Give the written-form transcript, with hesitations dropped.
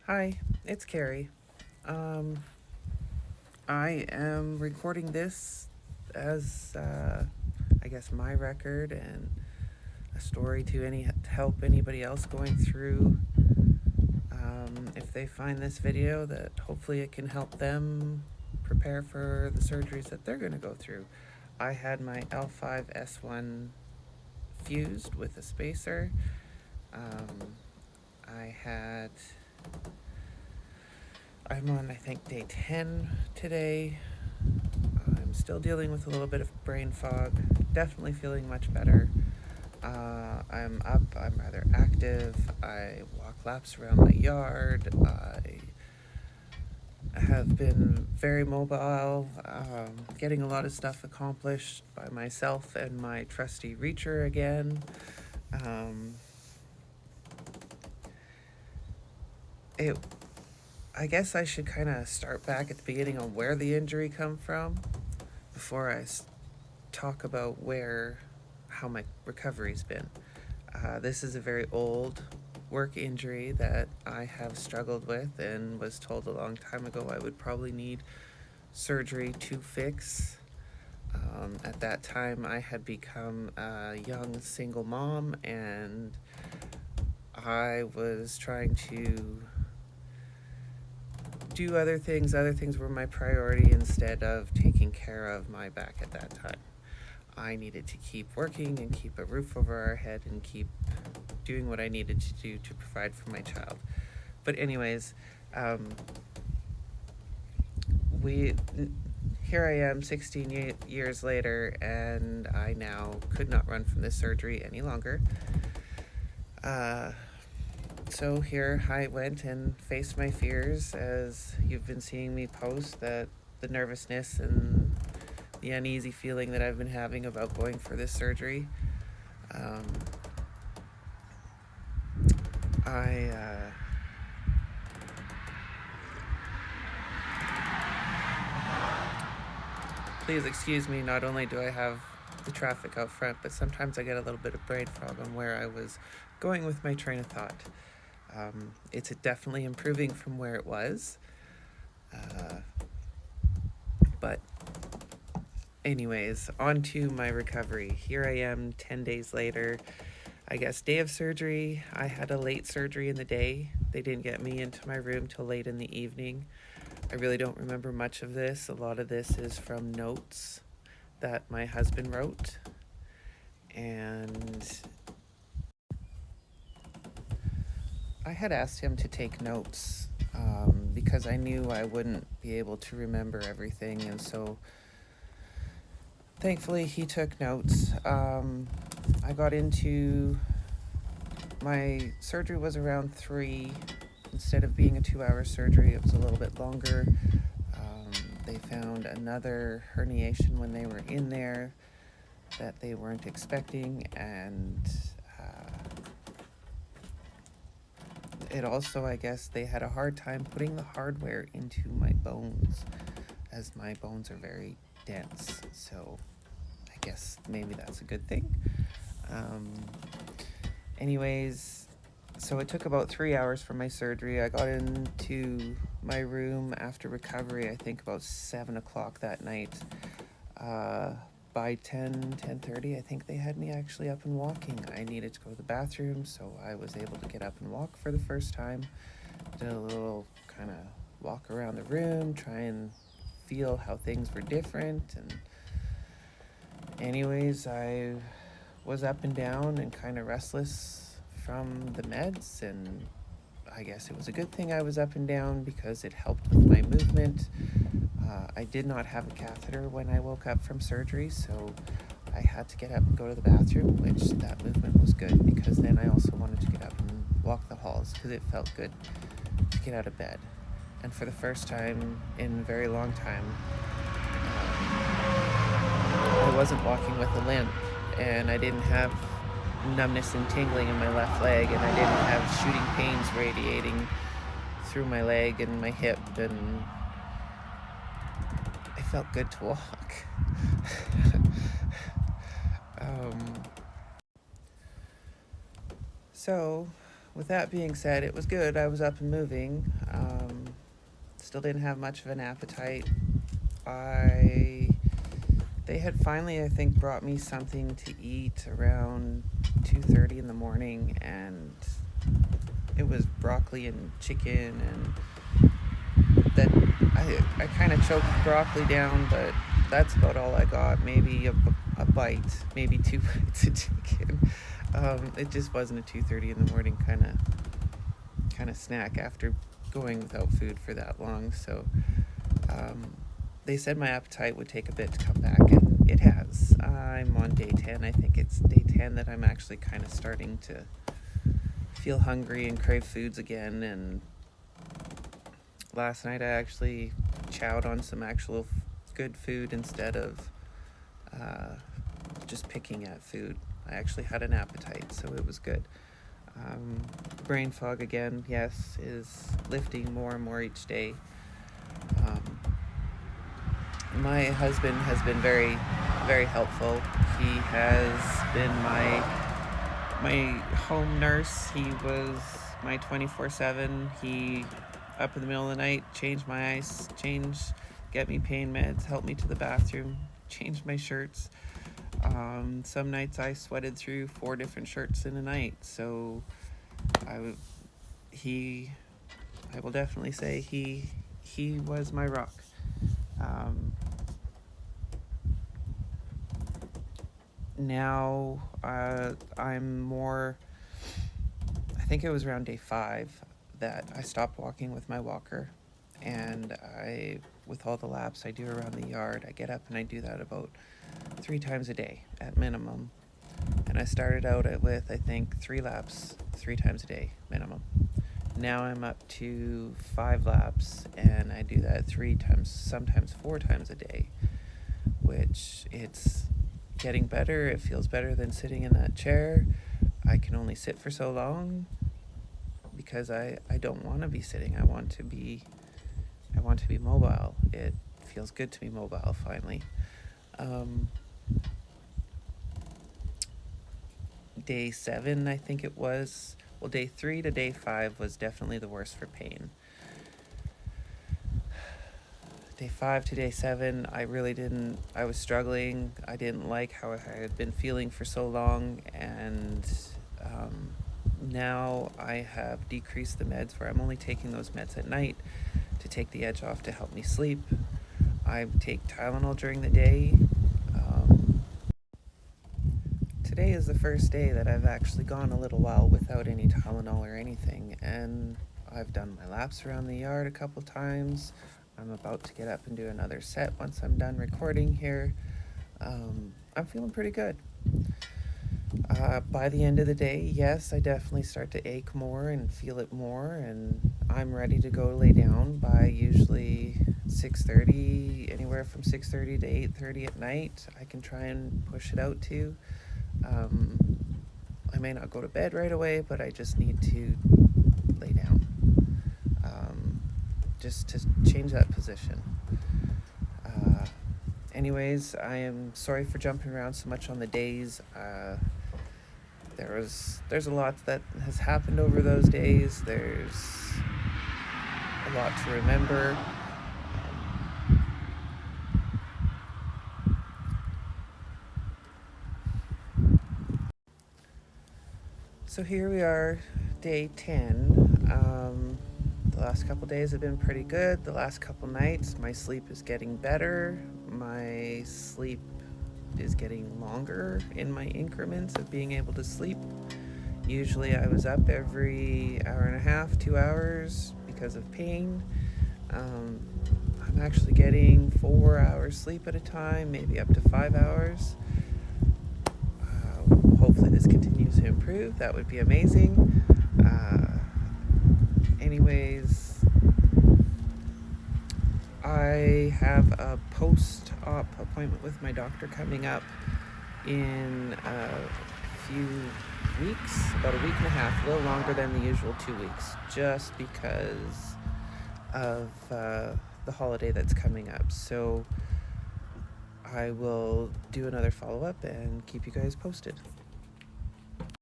Hi, it's Carrie. Um, I am recording this as, I guess, my record and a story to help anybody else going through. If they find this video, that hopefully it can help them prepare for the surgeries that they're going to go through. I had my L5S1 fused with a spacer. I had I'm on, I think, day 10 today. I'm still dealing with a little bit of brain fog. Definitely feeling much better. I'm up. I'm rather active. I walk laps around my yard. I have been very mobile, getting a lot of stuff accomplished by myself and my trusty reacher again. Um, it I guess I should kind of start back at the beginning on where the injury come from before I talk about how my recovery's been. This is a very old work injury that I have struggled with and was told a long time ago I would probably need surgery to fix. At that time, I had become a young single mom and I was trying to do other things. Other things were my priority instead of taking care of my back at that time. I needed to keep working and keep a roof over our head and keep doing what I needed to do to provide for my child. But anyways, we here I am 16 years later, and I now could not run from this surgery any longer. So here I went and faced my fears, as you've been seeing me post, that the nervousness and the uneasy feeling that I've been having about going for this surgery. Um, I Please excuse me, not only do I have the traffic out front, but sometimes I get a little bit of brain fog on where I was going with my train of thought. It's definitely improving from where it was. But anyways, on to my recovery. Here I am 10 days later. I guess day of surgery. I had a late surgery in the day. They didn't get me into my room till late in the evening. I really don't remember much of this. A lot of this is from notes that my husband wrote. And I had asked him to take notes because I knew I wouldn't be able to remember everything. And so thankfully he took notes. I got into my surgery was around 3. Instead of being a 2-hour surgery, it was a little bit longer. They found another herniation when they were in there that they weren't expecting, and it also, I guess, they had a hard time putting the hardware into my bones, as my bones are very dense. So I guess maybe that's a good thing. Anyways, so it took about 3 hours for my surgery. I got into my room after recovery, I think about 7 o'clock that night. By 10:30, I think they had me actually up and walking. I needed to go to the bathroom, so I was able to get up and walk for the first time. Did a little kind of walk around the room, try and feel how things were different. And anyways, I was up and down and kind of restless from the meds, and I guess it was a good thing I was up and down because it helped with my movement. I did not have a catheter when I woke up from surgery, so I had to get up and go to the bathroom, which that movement was good because then I also wanted to get up and walk the halls because it felt good to get out of bed. And for the first time in a very long time, I wasn't walking with a limp, and I didn't have numbness and tingling in my left leg, and I didn't have shooting pains radiating through my leg and my hip, and it felt good to walk. So with that being said, it was good. I was up and moving. Still didn't have much of an appetite. I They had finally, I think, brought me something to eat around 2:30 in the morning, and it was broccoli and chicken, and that I kind of choked the broccoli down, but that's about all I got. Maybe a bite, maybe two bites of chicken. It just wasn't a 2:30 in the morning kind of snack after going without food for that long. So um, they said my appetite would take a bit to come back, and it has. I'm on day 10. I think it's day 10 that I'm actually kind of starting to feel hungry and crave foods again. And last night I actually chowed on some actual good food instead of uh, just picking at food. I actually had an appetite, so it was good. Brain fog again, yes, is lifting more and more each day. Um, my husband has been very, very helpful. He has been my home nurse. He was my 24/7. He, up in the middle of the night, changed my ice, get me pain meds, help me to the bathroom, change my shirts. Some nights I sweated through 4 different shirts in a night. So he, I will definitely say he was my rock. Now I'm more. I think it was around day 5 that I stopped walking with my walker, and with all the laps I do around the yard, I get up and I do that about 3 times a day at minimum. And I started out with, I think, 3 laps 3 times a day minimum. Now I'm up to 5 laps, and I do that 3 times, sometimes 4 times a day, which it's getting better. It feels better than sitting in that chair. I can only sit for so long because I don't want to be sitting. I want to be mobile. It feels good to be mobile finally. Day 7, I think it was. Well, day 3 to day 5 was definitely the worst for pain. Day 5 to day 7, I was struggling. I didn't like how I had been feeling for so long, and now I have decreased the meds where I'm only taking those meds at night to take the edge off to help me sleep. I take Tylenol during the day. Today is the first day that I've actually gone a little while without any Tylenol or anything, and I've done my laps around the yard a couple times. I'm about to get up and do another set once I'm done recording here. I'm feeling pretty good. By the end of the day, yes, I definitely start to ache more and feel it more, and I'm ready to go lay down by usually 6:30, anywhere from 6:30 to 8:30 at night. I can try and push it out to. I may not go to bed right away, but I just need to lay down, just to change that position. Anyways, I am sorry for jumping around so much on the days. There's a lot that has happened over those days. There's a lot to remember. So here we are, day 10. The last couple days have been pretty good. The last couple nights, my sleep is getting better. My sleep is getting longer in my increments of being able to sleep. Usually I was up every hour and a half, 2 hours because of pain. I'm actually getting 4 hours sleep at a time, maybe up to 5 hours. Hopefully this continues to improve. That would be amazing. Anyways, I have a post-op appointment with my doctor coming up in a few weeks, about a week and a half, a little longer than the usual 2 weeks, just because of the holiday that's coming up. So I will do another follow-up and keep you guys posted.